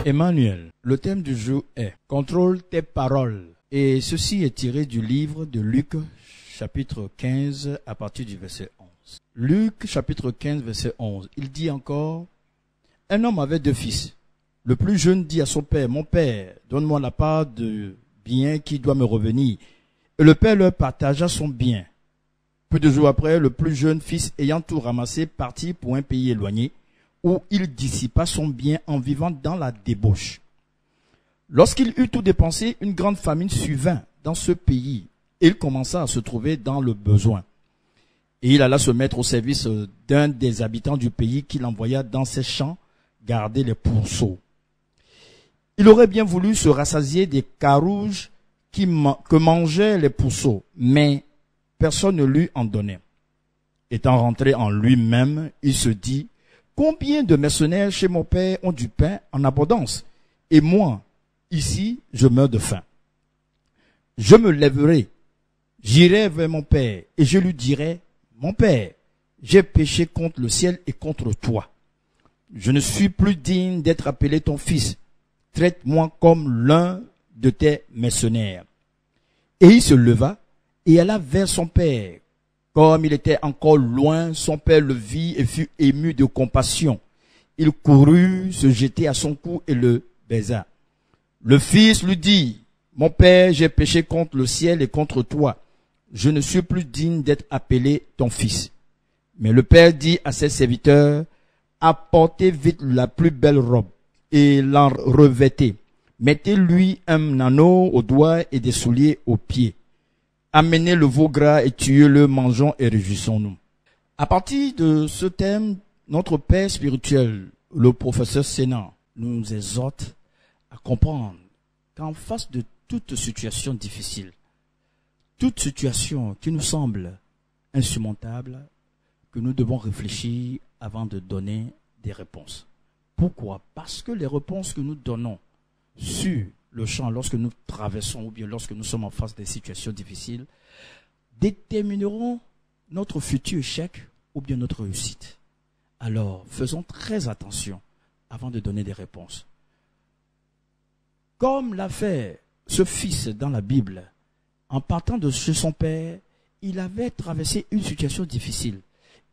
Emmanuel, le thème du jour est « Contrôle tes paroles ». Et ceci est tiré du livre de Luc, chapitre 15, à partir du verset 11. Luc, chapitre 15, verset 11. Il dit encore « Un homme avait 2 fils. Le plus jeune dit à son père, « Mon père, donne-moi la part de bien qui doit me revenir. » Et le père leur partagea son bien. Peu de jours après, le plus jeune fils, ayant tout ramassé, partit pour un pays éloigné, où il dissipa son bien en vivant dans la débauche. Lorsqu'il eut tout dépensé, une grande famine survint dans ce pays, et il commença à se trouver dans le besoin. Et il alla se mettre au service d'un des habitants du pays qu'il envoya dans ses champs garder les pourceaux. Il aurait bien voulu se rassasier des carouges que mangeaient les pourceaux, mais personne ne lui en donnait. Étant rentré en lui-même, il se dit « Combien de mercenaires chez mon père ont du pain en abondance, et moi, ici, je meurs de faim. Je me lèverai, j'irai vers mon père, et je lui dirai « Mon père, j'ai péché contre le ciel et contre toi. Je ne suis plus digne d'être appelé ton fils. Traite-moi comme l'un de tes mercenaires. » Et il se leva et alla vers son père. Comme il était encore loin, son père le vit et fut ému de compassion. Il courut se jeter à son cou et le baisa. Le fils lui dit, « Mon père, j'ai péché contre le ciel et contre toi. Je ne suis plus digne d'être appelé ton fils. » Mais le père dit à ses serviteurs, « Apportez vite la plus belle robe et l'en revêtez. Mettez-lui un anneau au doigt et des souliers aux pieds. Amenez le veau gras et tuez-le, mangeons et réjouissons-nous. » À partir de ce thème, notre père spirituel, le professeur Sénat, nous exhorte à comprendre qu'en face de toute situation difficile, toute situation qui nous semble insurmontable, que nous devons réfléchir avant de donner des réponses. Pourquoi? Parce que les réponses que nous donnons sur le champ, lorsque nous traversons ou bien lorsque nous sommes en face des situations difficiles, détermineront notre futur échec ou bien notre réussite. Alors, faisons très attention avant de donner des réponses. Comme l'a fait ce fils dans la Bible, en partant de chez son père, il avait traversé une situation difficile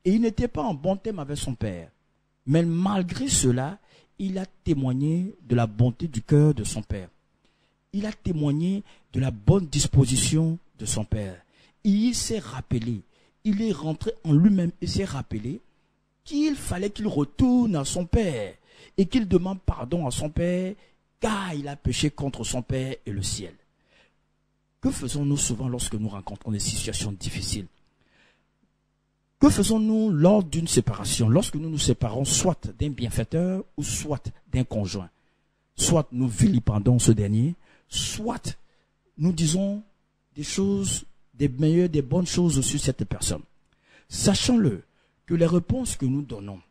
et il n'était pas en bon terme avec son père. Mais malgré cela, il a témoigné de la bonté du cœur de son père. Il a témoigné de la bonne disposition de son père. Et il s'est rappelé, il est rentré en lui-même et s'est rappelé qu'il fallait qu'il retourne à son père et qu'il demande pardon à son père car il a péché contre son père et le ciel. Que faisons-nous souvent lorsque nous rencontrons des situations difficiles? Que faisons-nous lors d'une séparation, lorsque nous nous séparons soit d'un bienfaiteur ou soit d'un conjoint? Soit nous vilipendons ce dernier, soit nous disons des choses, des meilleures, des bonnes choses sur cette personne. Sachons-le, que les réponses que nous donnons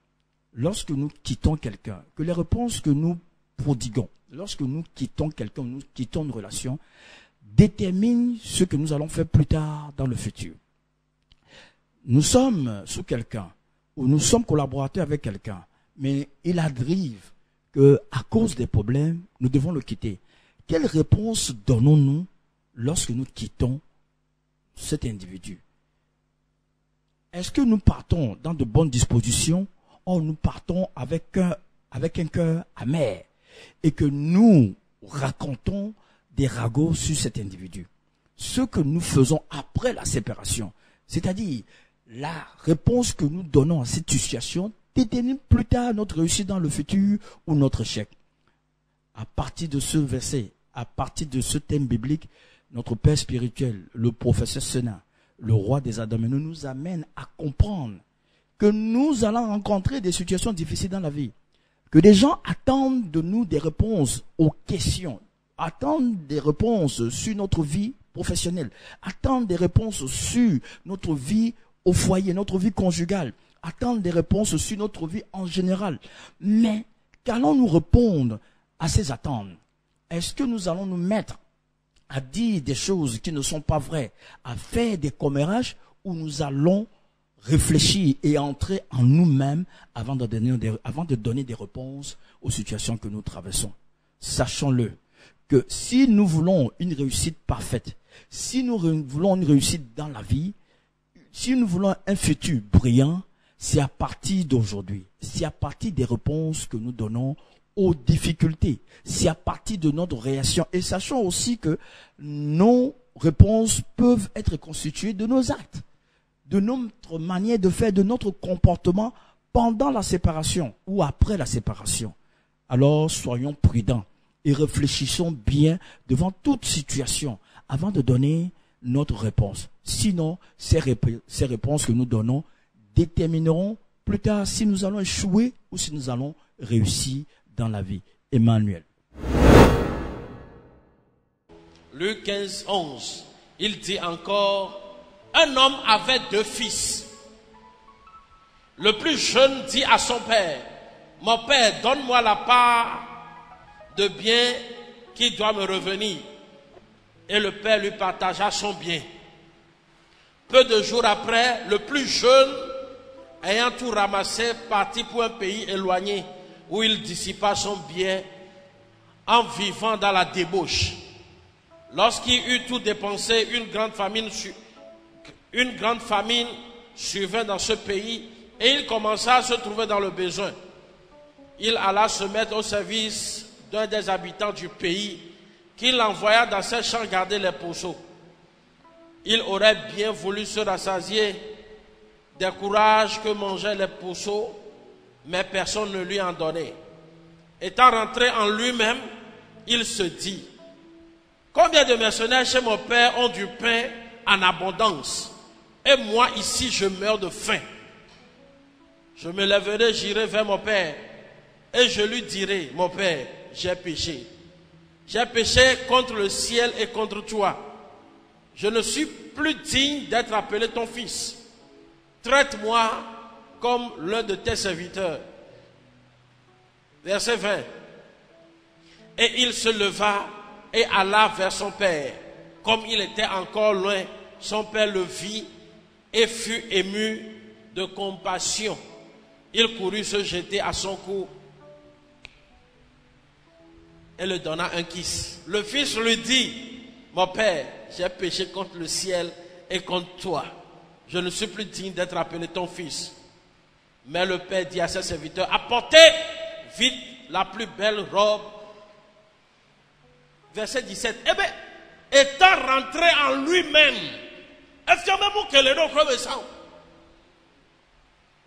lorsque nous quittons quelqu'un, que les réponses que nous prodiguons lorsque nous quittons quelqu'un, nous quittons une relation, déterminent ce que nous allons faire plus tard dans le futur. Nous sommes sous quelqu'un, ou nous sommes collaborateurs avec quelqu'un, mais il arrive qu'à cause des problèmes, nous devons le quitter. Quelle réponse donnons-nous lorsque nous quittons cet individu? Est-ce que nous partons dans de bonnes dispositions ou nous partons avec un cœur amer et que nous racontons des ragots sur cet individu? Ce que nous faisons après la séparation, c'est-à-dire la réponse que nous donnons à cette situation détermine plus tard notre réussite dans le futur ou notre échec. À partir de ce verset, à partir de ce thème biblique, notre père spirituel, le professeur Sénat, le roi des Adamiens, nous amène à comprendre que nous allons rencontrer des situations difficiles dans la vie, que des gens attendent de nous des réponses aux questions, attendent des réponses sur notre vie professionnelle, attendent des réponses sur notre vie au foyer, notre vie conjugale, attendent des réponses sur notre vie en général. Mais qu'allons-nous répondre à ces attentes? Est-ce que nous allons nous mettre à dire des choses qui ne sont pas vraies, à faire des commérages, ou nous allons réfléchir et entrer en nous-mêmes avant de donner des réponses aux situations que nous traversons? sachons-le, que si nous voulons une réussite parfaite, si nous voulons une réussite dans la vie, si nous voulons un futur brillant, c'est à partir d'aujourd'hui, c'est à partir des réponses que nous donnons aux difficultés, c'est à partir de notre réaction. Et sachons aussi que nos réponses peuvent être constituées de nos actes, de notre manière de faire, de notre comportement pendant la séparation ou après la séparation. Alors soyons prudents et réfléchissons bien devant toute situation avant de donner notre réponse. Sinon, ces réponses que nous donnons détermineront plus tard si nous allons échouer ou si nous allons réussir dans la vie. Emmanuel. Luc 15, 11, il dit encore, un homme avait 2 fils. Le plus jeune dit à son père, mon père, donne-moi la part de bien qui doit me revenir. Et le père lui partagea son bien. Peu de jours après, le plus jeune, ayant tout ramassé, partit pour un pays éloigné où il dissipa son bien en vivant dans la débauche. Lorsqu'il eut tout dépensé, une grande famine survint dans ce pays et il commença à se trouver dans le besoin. Il alla se mettre au service d'un des habitants du pays qui l'envoya dans ses champs garder les pourceaux. Il aurait bien voulu se rassasier des courages que mangeaient les pourceaux, mais personne ne lui en donnait. Étant rentré en lui-même, il se dit, combien de mercenaires chez mon père ont du pain en abondance, et moi ici je meurs de faim. Je me lèverai, j'irai vers mon père, et je lui dirai, mon père, j'ai péché. J'ai péché contre le ciel et contre toi. Je ne suis plus digne d'être appelé ton fils. Traite-moi comme l'un de tes serviteurs. Verset 20. Et il se leva et alla vers son père. Comme il était encore loin, son père le vit et fut ému de compassion. Il courut se jeter à son cou et le donna un kiss. Le fils lui dit, mon père, j'ai péché contre le ciel et contre toi. Je ne suis plus digne d'être appelé ton fils. Mais le père dit à ses serviteurs, apportez vite la plus belle robe. Verset 17. Eh bien, étant rentré en lui-même,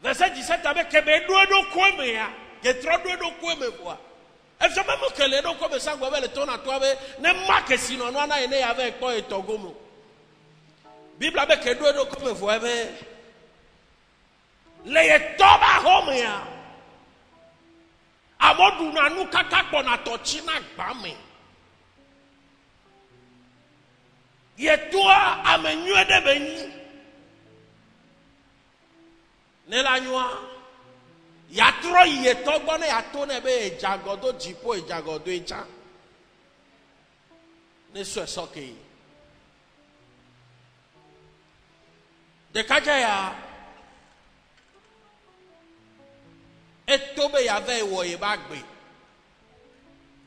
verset 17, avec Bible avec que deux comme vous avez les toba homea amodu na nu kaka kona tochina gbame ye toi amenyu de beni ne la nyua ya tro ye to gbona ya to ne be jagodo jipo e jagodo echa ne so soke de kajaya etobe ya ve wo ye ba gbe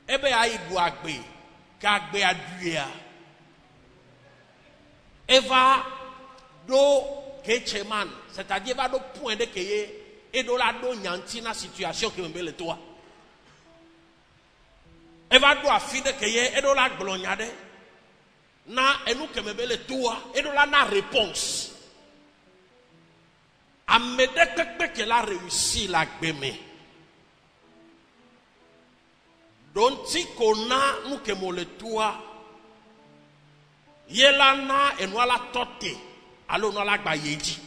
ebe ya ibu agbe ka gbe aduya eva do kecheman c'est-à-dire va do point de keye et do la do nyanti na situation que mbele toi eva do afi de keye et do la glonyade na enu ke mbele toi et do la na réponse Amedekekpe qu'elle a réussi la gbeme. Donti kona nous que le toi. Yelana et nous la tote. Alors nous la gbayeji.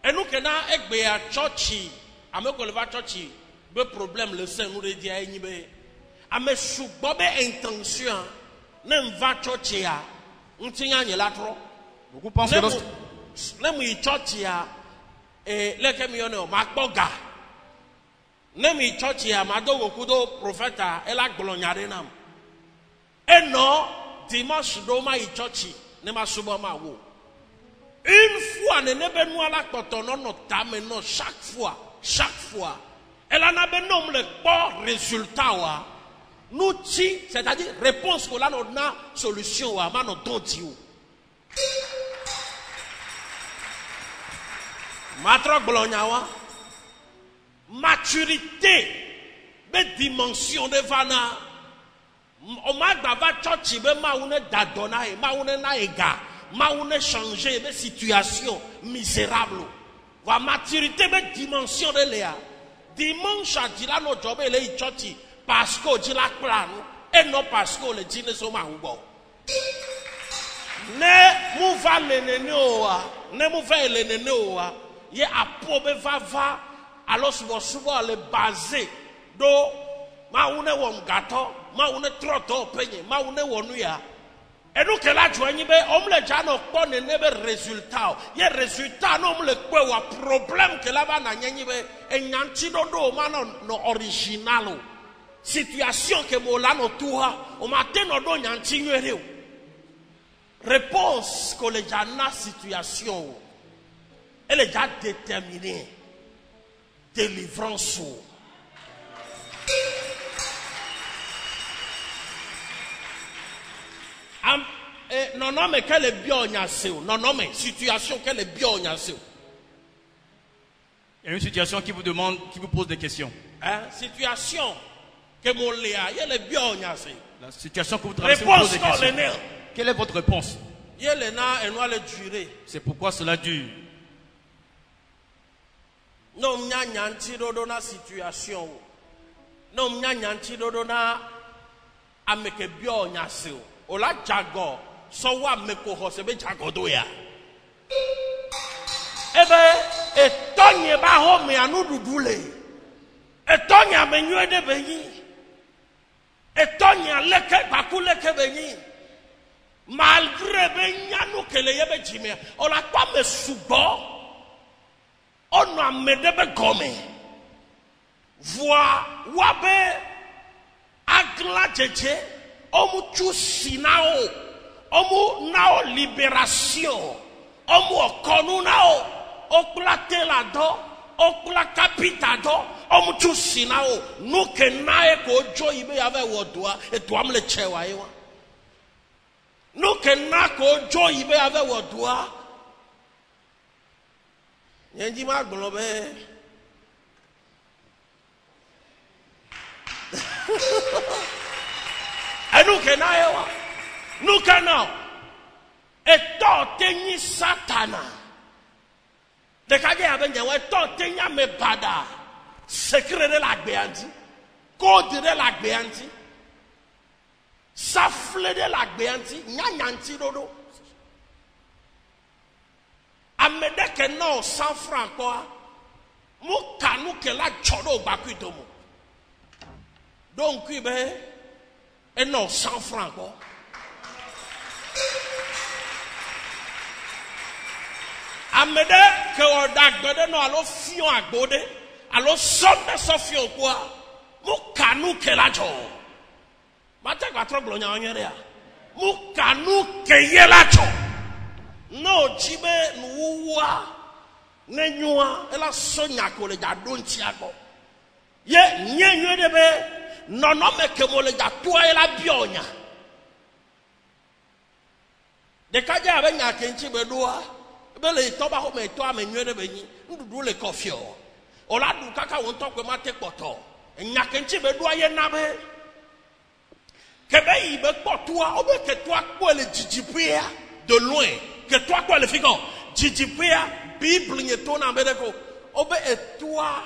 Et nous que na egbe ya churchi. Ame ko le va churchi. Be problème le saint nous le dit à nibe. Ame subobe intention. Nem va churchi ya. Untinya nyela tro. Beaucoup pensent que Nemi church ya leke mi ono makboga nemi church ya madogo kudo profeta ela glonyare nam eno dimanche do ma church ne ma subo ma wo une fois ne be nu ala kpoto no tame no chaque fois elle en a be nom le bon résultat wa nous ti, c'est-à-dire réponse que là nous na solution à ma non tonti. Matrok blonyawa maturité be dimension de vana o ma baba church be ma une dadona e ma une na ega ma une changer be situation misérable wa maturité be dimension de léa dimanche a dit là no job e le church parce que dit la plan et non parce que le dit ne so ma hugo ne mu va le nene oa ne mu va le nene oa ye apobe va alors souvent le basé do ma une won gato ma une troto penye ma une wonu ya et nous que la joigni be on le jano ko ne be résultat ye résultat no le pe wa problème que là ba na nyanyi be enyanti do ma no original situation que mo la no tuha o ma te no do nyanti nwere réponse que le jana situation elle est déjà déterminée. Délivrance. Non, mais quelle est bien non, mais situation, quelle est bien. Il y a une situation qui vous demande, qui vous pose des questions. Situation que mon léa, elle est bien. La situation que vous traversez vous pose des questions. Quelle est votre réponse? C'est pourquoi cela dure. Non, mnya nyanti dodo na situation. Non, mnya nyanti dodo na ameke bio nyaseo. Ola jago so wa meko ho se be jago do ya. Ebe etonye ba ho me anu dudule. Etonye amenyu de beyi. Etonye leke bakuleke beyi. Malgré be nyanu kele yebe jime. Ola kwa me subo. On a medebe gomme. Voix wabe agla jeje omu chusinao omu nao libération omu okonu nao okula telado okula kapitado omu chusinao nuke nae ko jo ibe yave wodua etuam le chewa ewa nuke na ko jo ibe yave wodua Yenji ma globe. Et nous que na nous que non. Et toi teni satana. De kage abenye we toi tenya me bada. Secret de la gbeanti. Code de la gbeanti. Safle de la gbeanti. Nyanyanti dodo. Amedeke non 100 francs quoi. Muka nous que la chodo bakuitomo. Donc oui ben et non 100 francs quoi. Amedeke o dagbede no alo fion agbode. Alo sonde so fion quoi. Muka nous que la cho. Mate kwa troglo nya onyere ya. Muka nous que ye la cho. No chibe nuwa nenyua ela sonya ko le jadon tiago ye nyenwe de be nono meke mo le jatoa ela bionya de kaja abenya kenchi be doa be le to ba ho me to amenwe de be yin ndudu le kofio ola du kaka won to pe mate poto enya kenchi be doa ye na be kebe yi be potoa obe ke to akpo le jijipia de loin que toi quoi le figon jijipia bible nye to na bedeko obe etwa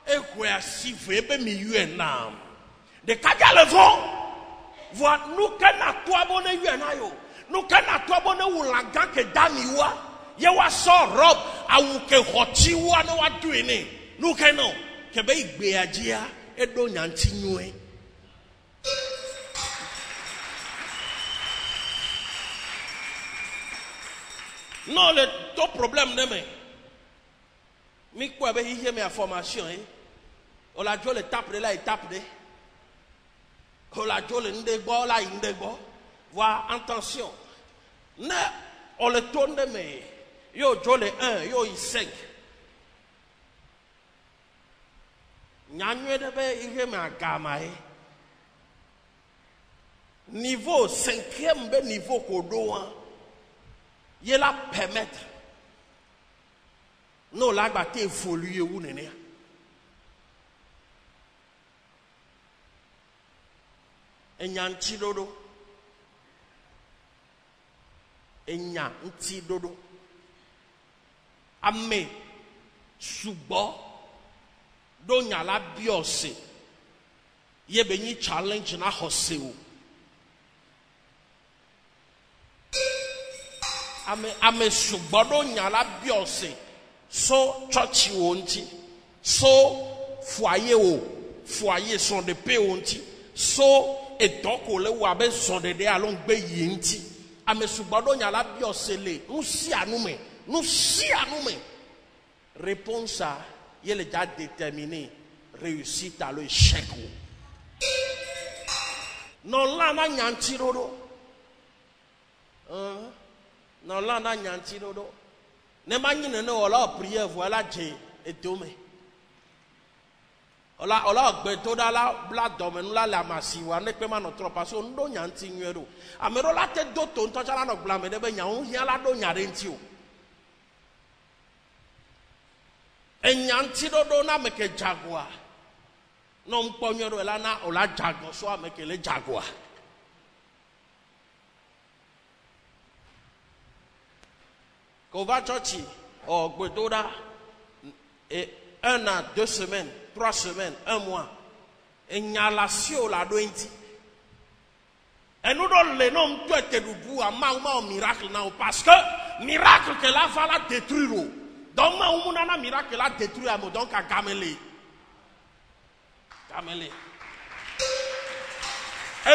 ekwe asifu ebe mi yuena de kaja le vent voit nous kana toi bonne yuena yo nous kana toi bonne wulaga ke damiwa ye wa so rob awu ke hoti wa na wa duene nous kana ke be igbe ajia edo nyanti nyue non, le ton problème demain. Mais quoi, ben, il y a mes informations. On l'a dit, le tape de là, il tape de. On l'a dit, le ndego là, il ndego. Voir, attention. Ne, on le tourne demain. Yo, jo le 1, yo, il 5. Nyanwe de be, il y a mes agama. Niveau 5e niveau kodoa. Il la permettre. Non, la bâté évoluer ou n'est. Enyanti dodo. Enyanti dodo. Ame subo do nyala biose. Ye benyi challenge na hoseo. Ame subo do nyala biose. So church wonti. So foyer son de pe wonti. So et donc le wabe son de along be yinti. Ame subo do nyala biose le. Nous si anume. Réponse à, il est déjà déterminé. Réussite à l'échec. Non, là, n'a nyanti dodo. Non, là, n'a nyanti dodo. Ne mani ne ola prière, voilà, j'ai été tomé. Ola, betoda la, bla domen, la massiwa, ne peut pas notre passion, non, nyanti nuero. Amero la tête d'auto, t'as la no blâme, de ben, y'a la do nyarentio. Enyanti dodo na meke jaguar. Non ponyoro la na ola jago so meke le jaguar. Kova chochi o gbedoda et 1 an, 2 semaines, 3 semaines, 1 mois. Enyala si o la do enti. Et nous donne le nom toi te dubu a ma miracle na parce que miracle que la va la détruire. Donc, on a un miracle à détruire, donc à Gamele. Et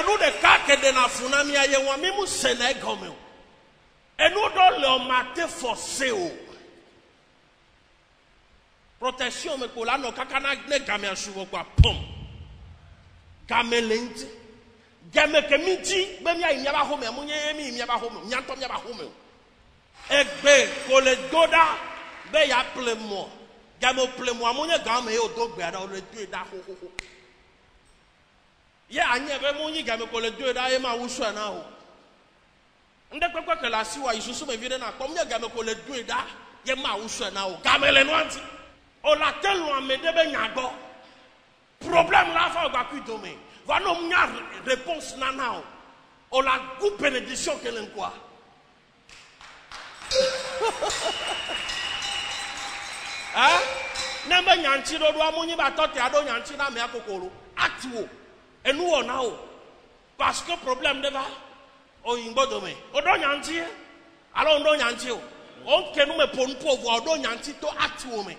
nous, des cas que de la Funami, il y a un Sénégal. Et nous, dans le matin forcé. Protection, mais pour la no kakana ne gamel souvent quoi, pom. Gamelenti. Gamel que midi, même il y a pas home, il y a pas home, il y a pas home. Et ben, pour le goda. Ben ya plein moi. Gamo plein moi mon game yo do gbe ada le deux da ho. Ya anye be mo nyi game ko le deux da e ma wusu na ho. Nde kwekwe ke la siwa isusu me vire na kom nye game ko le deux da ye ma wusu na ho. Game le no anti. O la tellement me de be nyago. Problème la fa gba ku dome. Va no nya réponse na na ho. O la coup bénédiction que l'en quoi. Hein? Nembe nyanti do do amunyi ba tote ado nyanti na me akokoro atiwo enu ona o parce que problème de va o yimbo do me o do nyanti alo ndo nyanti o on kenu me pon povo o do nyanti to atiwo me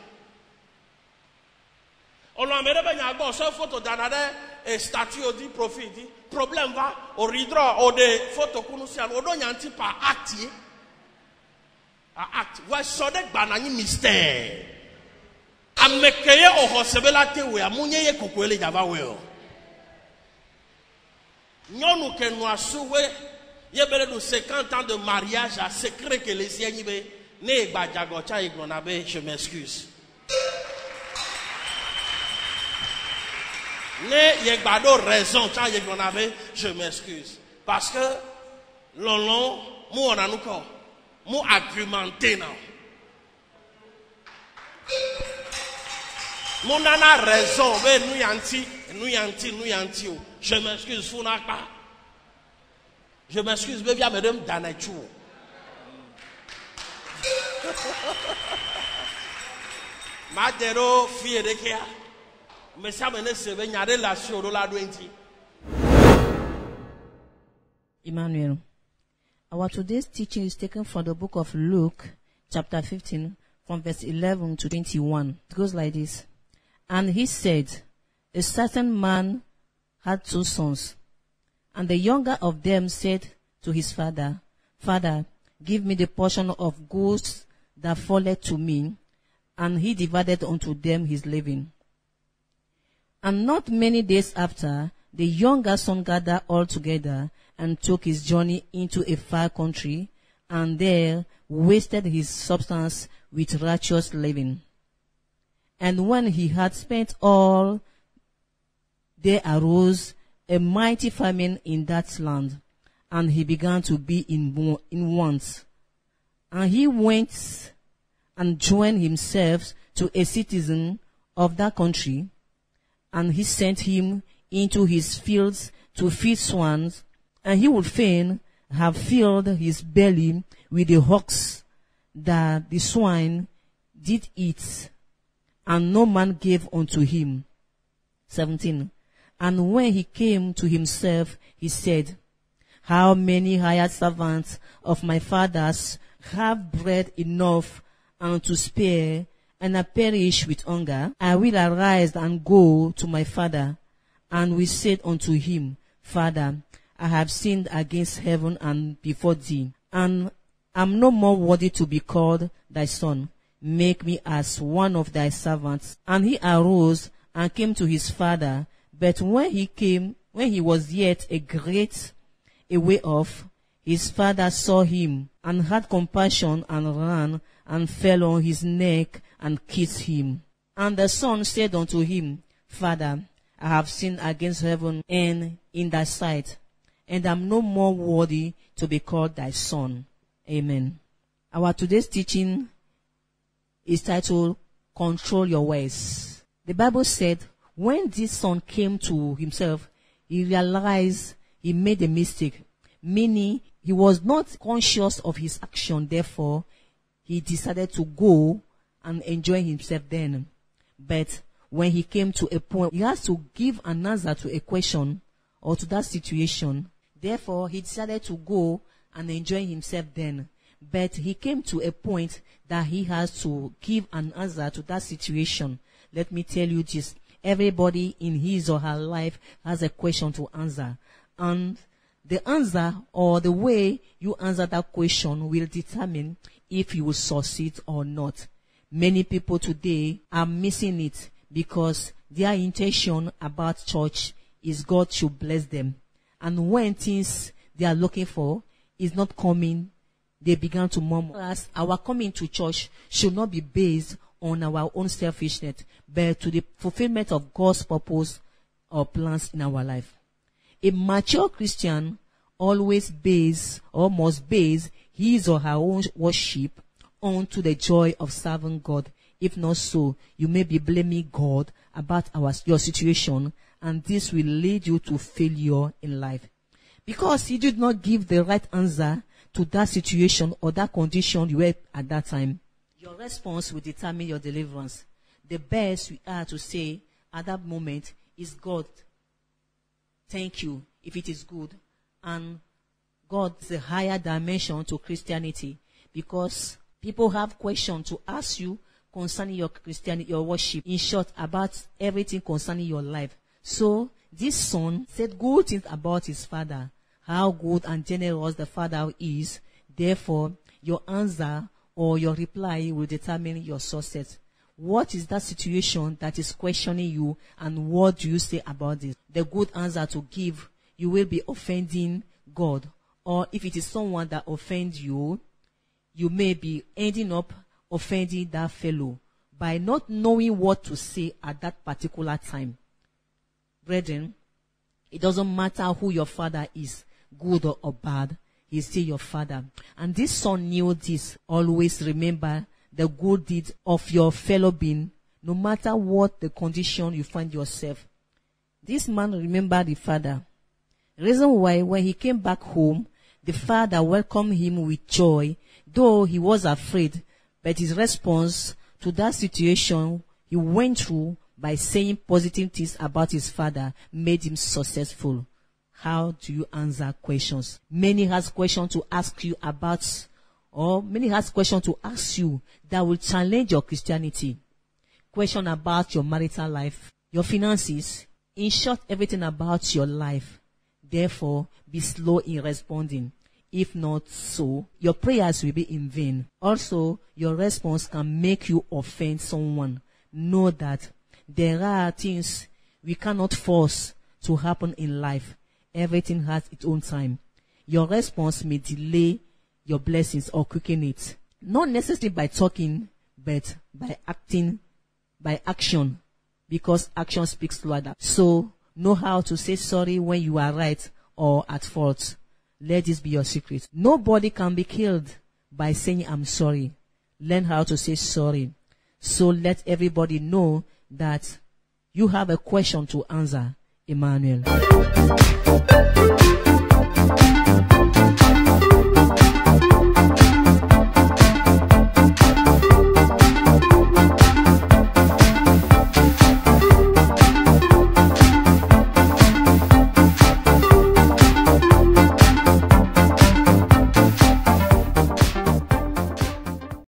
o lo amere be nyago so photo danade e statue di profit problème va o ridro o de photo kunu si alo o do nyanti pa acti a act wa so de gbananyi mystère amekeye ohosebela tewe amunye ye kokwele java we o nyonu ke no asuwe ye bele do 50 ans de mariage à secret que les siennes be ne gbajago cha ignona be je m'excuse ne ye gbado raison cha ignona be je m'excuse parce que lolon mu ona nuko mu argumenter now. Mon a raison, mais nous yanti. Je m'excuse, Funaka. Je m'excuse, mais viens madame Danachou. Madero, fille de Kia. Mais ça me laisse venir à la relation de la douenti. Emmanuel. Our today's teaching is taken from the book of Luke, chapter 15, from verse 11 to 21. It goes like this. And he said, a certain man had 2 sons, and the younger of them said to his father, Father, give me the portion of goods that falleth to me. And he divided unto them his living. And not many days after, the younger son gathered all together and took his journey into a far country, and there wasted his substance with righteous living. And when he had spent all, there arose a mighty famine in that land, and he began to be in want. And he went and joined himself to a citizen of that country, and he sent him into his fields to feed swines, and he would fain have filled his belly with the husks that the swine did eat, and no man gave unto him. 17. And when he came to himself, he said, how many hired servants of my father's have bread enough and to spare, and I perish with hunger? I will arise and go to my father, and will say unto him, Father, I have sinned against heaven and before thee, and am no more worthy to be called thy son. Make me as one of thy servants. And he arose and came to his father. But when he was yet a great way off, his father saw him, and had compassion, and ran, and fell on his neck, and kissed him. And the son said unto him, Father, I have sinned against heaven and in thy sight, and am no more worthy to be called thy son. Amen. Our today's teaching is titled, Control Your Ways. The Bible said, when this son came to himself, he realized he made a mistake, meaning he was not conscious of his action. Therefore, he decided to go and enjoy himself then. But when he came to a point, he has to give an answer to a question or to that situation. Therefore, he decided to go and enjoy himself then. But he came to a point that he has to give an answer to that situation. Let me tell you this. Everybody in his or her life has a question to answer. And the answer or the way you answer that question will determine if you will succeed or not. Many people today are missing it because their intention about church is God should bless them. And when things they are looking for is not coming, they began to murmur. As our coming to church should not be based on our own selfishness, but to the fulfillment of God's purpose or plans in our life. A mature Christian always must base his or her own worship onto the joy of serving God. If not so, you may be blaming God about your situation, and this will lead you to failure in life. Because he did not give the right answer to that situation or that condition you were at that time, your response will determine your deliverance. The best we are to say at that moment is, God, thank you, if it is good. And God is a higher dimension to Christianity, because people have questions to ask you concerning your Christianity, your worship, in short, about everything concerning your life. So this son said good things about his father, how good and generous the father is. Therefore, your answer or your reply will determine your success. What is that situation that is questioning you, and what do you say about this? The good answer to give, you will be offending God. Or if it is someone that offends you, you may be ending up offending that fellow by not knowing what to say at that particular time. Brethren, it doesn't matter who your father is, good or bad, he's still your father. And this son knew this. Always remember the good deeds of your fellow being, no matter what the condition you find yourself. This man remembered the father. Reason why, when he came back home, the father welcomed him with joy, though he was afraid. But his response to that situation he went through by saying positive things about his father made him successful. How do you answer questions? Many has questions to ask you about, or many has questions to ask you that will challenge your Christianity. Question about your marital life, your finances, in short, everything about your life. Therefore, be slow in responding. If not so, your prayers will be in vain. Also, your response can make you offend someone. Know that there are things we cannot force to happen in life. Everything has its own time. Your response may delay your blessings or quicken it. Not necessarily by talking, but by action, because action speaks louder. So, Know how to say sorry when you are right or at fault. Let this be your secret. Nobody can be killed by saying I'm sorry. Learn how to say sorry. So let everybody know that you have a question to answer, Emmanuel.